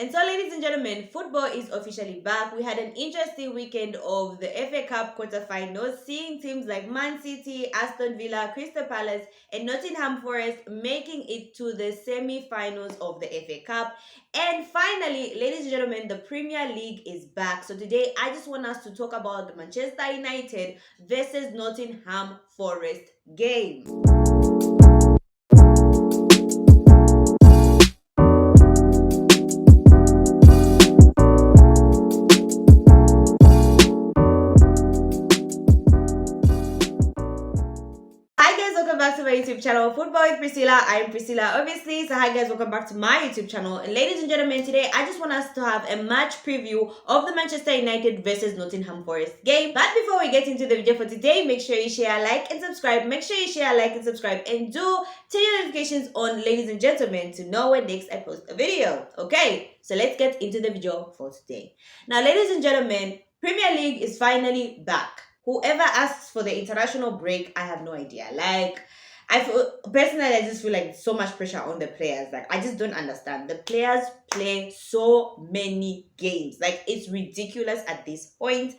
And so, ladies and gentlemen, football is officially back. We had an interesting weekend of the FA Cup quarterfinals, seeing teams like Man City, Aston Villa, Crystal Palace, and Nottingham Forest making it to the semi-finals of the FA Cup. And finally, ladies and gentlemen, the Premier League is back. So today, I just want us to talk about the Manchester United versus Nottingham Forest game. Hi guys, welcome back to my YouTube channel, Football with Priscilla. I'm Priscilla, obviously. So hi guys, welcome back to my YouTube channel. And ladies and gentlemen, today I just want us to have a match preview of the Manchester United versus Nottingham Forest game. But before we get into the video for today, make sure you share, like, and subscribe. Make sure you share, like, and subscribe, and do turn your notifications on, ladies and gentlemen, to know when next I post a video. Okay, so let's get into the video for today. Now, ladies and gentlemen, Premier League is finally back. Whoever asks for the international break, I have no idea. Like, I feel personally, I just feel like so much pressure on the players. Like, I just don't understand. The players play so many games. Like, it's ridiculous at this point.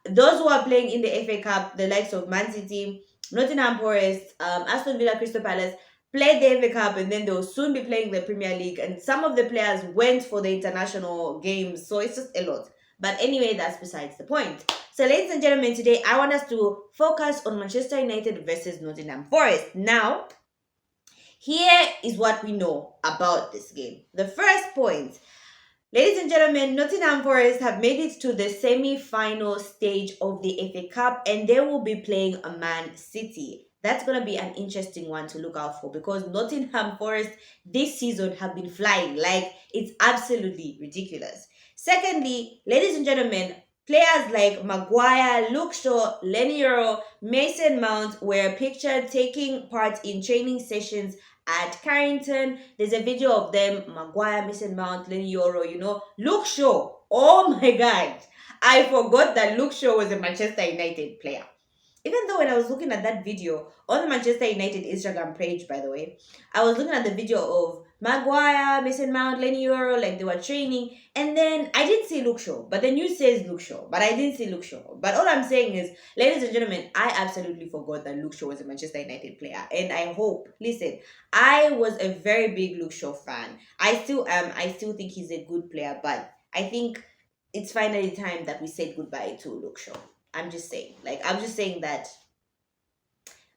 Those who are playing in the FA Cup, the likes of Man City, Nottingham Forest, Aston Villa, Crystal Palace, played the FA Cup, and then they'll soon be playing the Premier League. And some of the players went for the international games, so it's just a lot. But anyway, that's besides the point. So, ladies and gentlemen, today I want us to focus on Manchester United versus Nottingham Forest. Now, here is what we know about this game. The first point, ladies and gentlemen, Nottingham Forest have made it to the semi-final stage of the FA Cup, and they will be playing a Man City. That's going to be an interesting one to look out for, because Nottingham Forest this season have been flying. Like, it's absolutely ridiculous. Secondly, ladies and gentlemen, players like Maguire, Luke Shaw, Leniero, Mason Mount were pictured taking part in training sessions at Carrington. There's a video of them, Maguire, Mason Mount, Leniero, Luke Shaw. Oh my God. I forgot that Luke Shaw was a Manchester United player. Even though when I was looking at that video on the Manchester United Instagram page, by the way, I was looking at the video of Maguire, Mason Mount, Leniero, like they were training, and then I didn't see Luke Shaw, but the news says Luke Shaw, but I didn't see Luke Shaw. But all I'm saying is, ladies and gentlemen, I absolutely forgot that Luke Shaw was a Manchester United player, and I hope, listen, I was a very big Luke Shaw fan. I still am. I still think he's a good player, but I think it's finally time that we said goodbye to Luke Shaw. I'm just saying that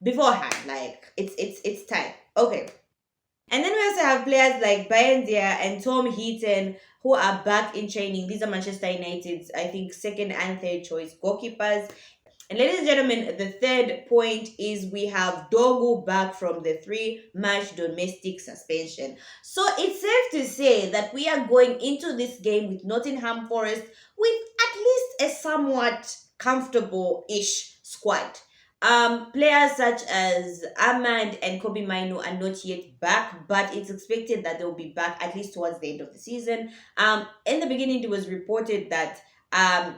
beforehand, like it's time. Okay. And then we also have players like Bayern and Tom Heaton, who are back in training. These are Manchester United's, I think, second and third choice goalkeepers. And ladies and gentlemen, the third point is we have Dogu back from the 3-match domestic suspension. So it's safe to say that we are going into this game with Nottingham Forest with at least a somewhat comfortable-ish squad. Players such as Ahmad and Kobe Mainu are not yet back, but it's expected that they'll be back at least towards the end of the season. In the beginning, it was reported that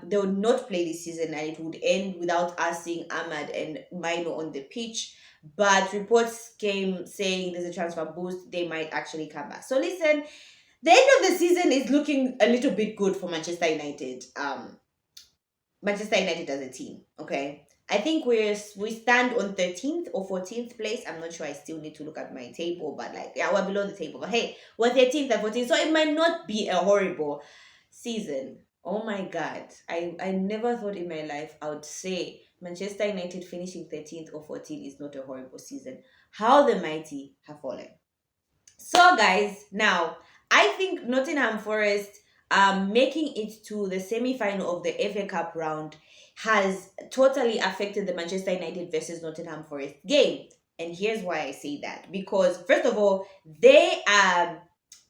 they would not play this season and it would end without us seeing Ahmad and Maino on the pitch. But reports came saying there's a transfer boost, they might actually come back. So listen, the end of the season is looking a little bit good for Manchester United. Manchester United as a team, okay? I think we stand on 13th or 14th place. I'm not sure. I still need to look at my table, but like, yeah, we're below the table. But hey, we're 13th and 14th, so it might not be a horrible season. Oh my God. I never thought in my life I would say Manchester United finishing 13th or 14th is not a horrible season. How the mighty have fallen. So guys, now I think Nottingham Forest making it to the semi-final of the FA Cup round has totally affected the Manchester United versus Nottingham Forest game. And here's why I say that. Because first of all, they are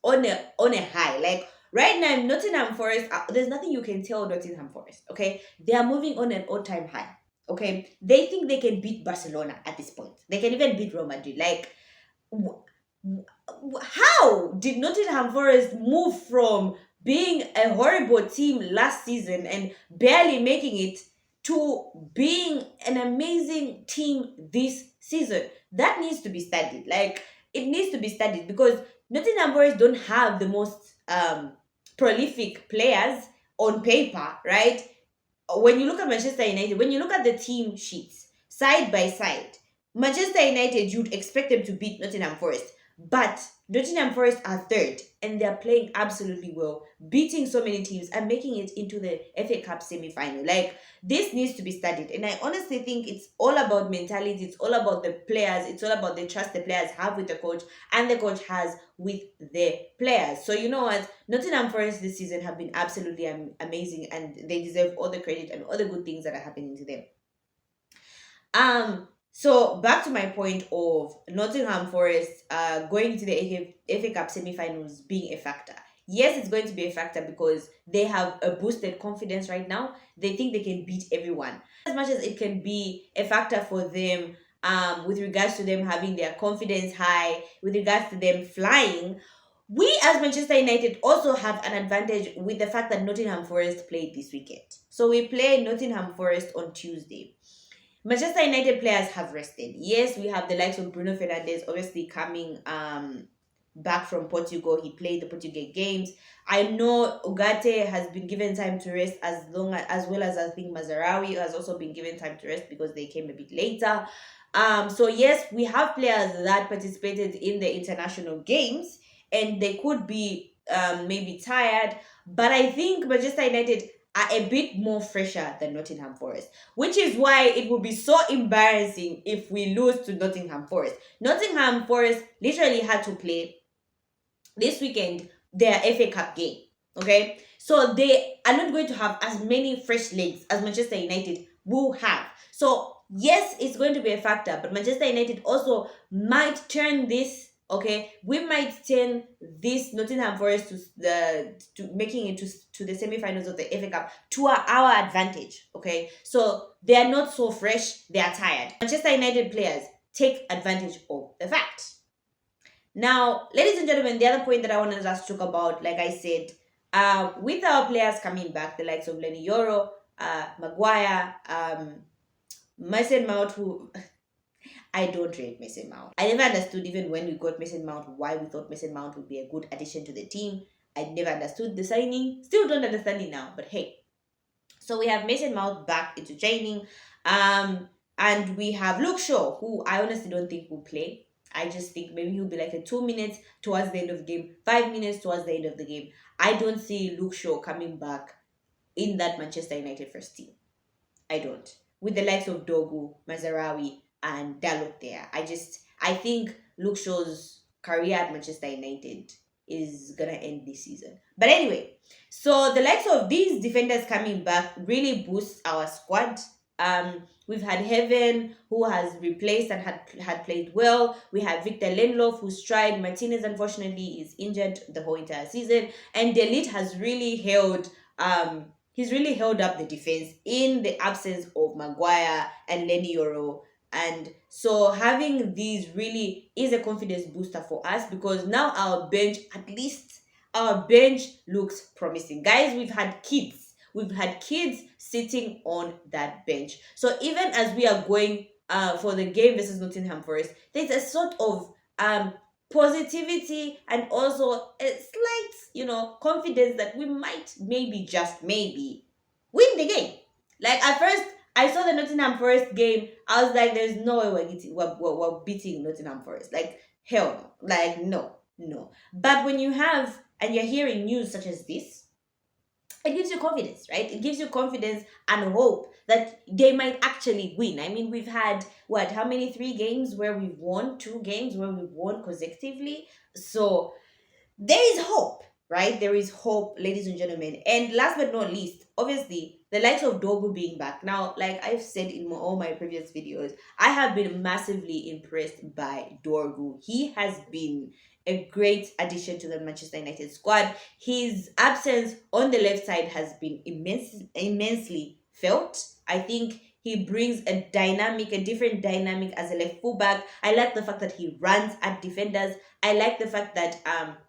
on a high. Like right now, Nottingham Forest, there's nothing you can tell Nottingham Forest, okay? They are moving on an all-time high, okay? They think they can beat Barcelona at this point. They can even beat Real Madrid. Like, how did Nottingham Forest move from being a horrible team last season and barely making it to being an amazing team this season? That needs to be studied. Like, it needs to be studied because Nottingham Forest don't have the most prolific players on paper, right? When you look at Manchester United, when you look at the team sheets side by side, Manchester United, you'd expect them to beat Nottingham Forest. But Nottingham Forest are third and they're playing absolutely well, beating so many teams and making it into the FA Cup semi final. Like, this needs to be studied. And I honestly think it's all about mentality, it's all about the players, it's all about the trust the players have with the coach and the coach has with the players. So, you know what? Nottingham Forest this season have been absolutely amazing, and they deserve all the credit and all the good things that are happening to them. So back to my point of Nottingham Forest going to the FA Cup semi-finals being a factor. Yes, it's going to be a factor because they have a boosted confidence right now. They think they can beat everyone. As much as it can be a factor for them, with regards to them having their confidence high, with regards to them flying, we as Manchester United also have an advantage with the fact that Nottingham Forest played this weekend. So we play Nottingham Forest on Tuesday. Manchester United players have rested. Yes, we have the likes of Bruno Fernandes obviously coming back from Portugal. He played the Portugal games. I know Ugarte has been given time to rest as well as I think Mazarawi has also been given time to rest because they came a bit later. So yes, we have players that participated in the international games and they could be maybe tired, but I think Manchester United are a bit more fresher than Nottingham Forest, which is why it will be so embarrassing if we lose to Nottingham Forest. Nottingham Forest literally had to play this weekend their FA Cup game. Okay, so they are not going to have as many fresh legs as Manchester United will have. So yes, it's going to be a factor, but Manchester United also might turn this. Okay, we might turn this Nottingham Forest to making it to the semi-finals of the FA Cup to our advantage. Okay, so they are not so fresh; they are tired. Manchester United players take advantage of the fact. Now, ladies and gentlemen, the other point that I wanted us to talk about, like I said, with our players coming back, the likes of Lenny Yoro, Maguire, Mason Mount, who I don't rate Mason Mount. I never understood even when we got Mason Mount why we thought Mason Mount would be a good addition to the team. I never understood the signing. Still don't understand it now, but hey. So we have Mason Mount back into training. And we have Luke Shaw, who I honestly don't think will play. I just think maybe he'll be like a 2 minutes towards the end of the game, 5 minutes towards the end of the game. I don't see Luke Shaw coming back in that Manchester United first team. I don't. With the likes of Dogu, Mazarawi, and Dalot there. I think Luke Shaw's career at Manchester United is gonna end this season. But anyway, so the likes of these defenders coming back really boosts our squad. We've had Heaven, who has replaced and had played well. We have Victor Lindelof, who's tried. Martinez, unfortunately, is injured the whole entire season. And Delete has really held he's really held up the defense in the absence of Maguire and Lenny Yoro. And so having these really is a confidence booster for us because now our bench, at least our bench looks promising. Guys, we've had kids. We've had kids sitting on that bench. So even as we are going for the game versus Nottingham Forest, there's a sort of positivity and also a slight, confidence that we might maybe just maybe win the game. Like at first, I saw the Nottingham Forest game. I was like, "There's no way we're beating Nottingham Forest. Like hell no. Like no, no." But when you have and you're hearing news such as this, it gives you confidence, right? It gives you confidence and hope that they might actually win. I mean, we've had what? How many 3 games where we've won? 2 games where we've won consecutively. So there is hope, right? There is hope, ladies and gentlemen. And last but not least, obviously, the likes of Dogu being back. Now, like I've said in all my previous videos, I have been massively impressed by Dorgu. He has been a great addition to the Manchester United squad. His absence on the left side has been immensely felt. I think He brings a different dynamic as a left fullback. I like the fact that he runs at defenders. I like the fact that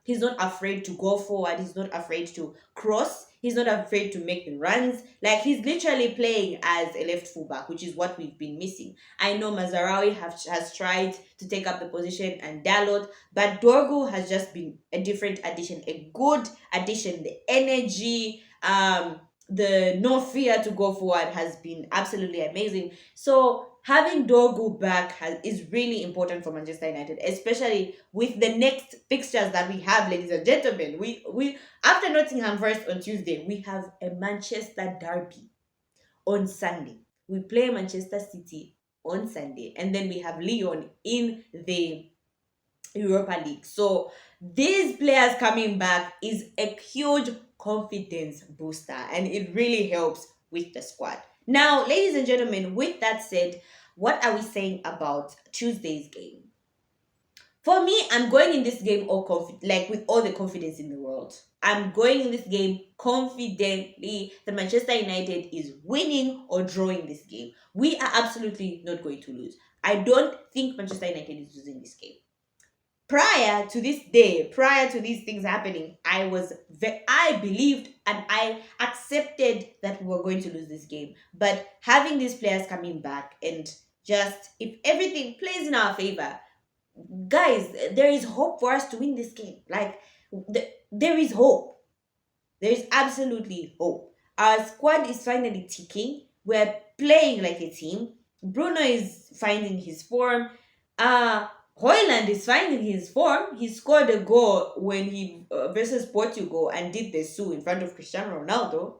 he's not afraid to go forward. He's not afraid to cross. He's not afraid to make the runs. Like, he's literally playing as a left fullback, which is what we've been missing. I know Mazarawi has tried to take up the position and Dalot, but Dorgu has just been a different addition, a good addition. The energy, the no fear to go forward has been absolutely amazing. So having Dorgu back is really important for Manchester United, especially with the next fixtures that we have, ladies and gentlemen. We after Nottingham Forest on Tuesday, we have a Manchester derby on Sunday. We play Manchester City on Sunday, and then we have Lyon in the Europa League. So these players coming back is a huge confidence booster, and it really helps with the squad. Now, ladies and gentlemen, with that said, what are we saying about Tuesday's game? For me, I'm going in this game like with all the confidence in the world. I'm going in this game confidently that Manchester United is winning or drawing this game. We are absolutely not going to lose. I don't think Manchester United is losing this game. Prior to this day, prior to these things happening, I believed and I accepted that we were going to lose this game. But having these players coming back, and just if everything plays in our favor, guys, there is hope for us to win this game. Like, there is hope. There is absolutely hope. Our squad is finally ticking. We're playing like a team. Bruno is finding his form. Hoyland is finding his form. He scored a goal when he versus Portugal and did the Sue in front of Cristiano Ronaldo.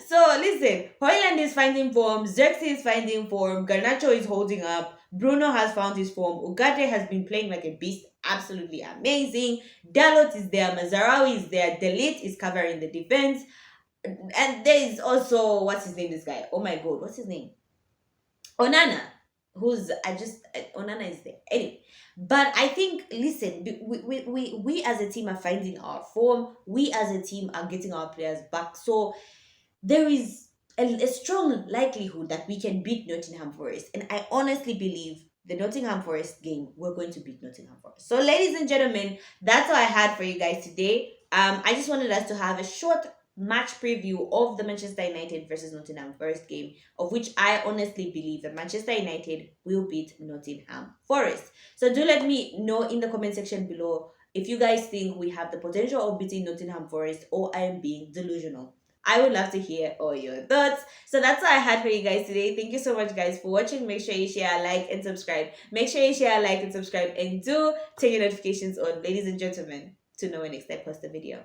So listen, Hoyland is finding form, Xerxes is finding form, Garnacho is holding up, Bruno has found his form, Ugarte has been playing like a beast, absolutely amazing. Dalot is there, Mazarawi is there, Delete is covering the defense, and there is also, what's his name, this guy? Oh my god, what's his name? Onana, Onana is there. Anyway, but I think, listen, we as a team are finding our form. We as a team are getting our players back. So there is a strong likelihood that we can beat Nottingham Forest. And I honestly believe the Nottingham Forest game, we're going to beat Nottingham Forest. So, ladies and gentlemen, that's all I had for you guys today. I just wanted us to have a short match preview of the Manchester United versus Nottingham Forest game, of which I honestly believe that Manchester United will beat Nottingham Forest. So do let me know in the comment section below if you guys think we have the potential of beating Nottingham Forest, or I am being delusional. I would love to hear all your thoughts. So that's all I had for you guys today. Thank you so much, guys, for watching. Make sure you share, like, and subscribe. Make sure you share, like, and subscribe, and do turn your notifications on, ladies and gentlemen, to know when next I post a video.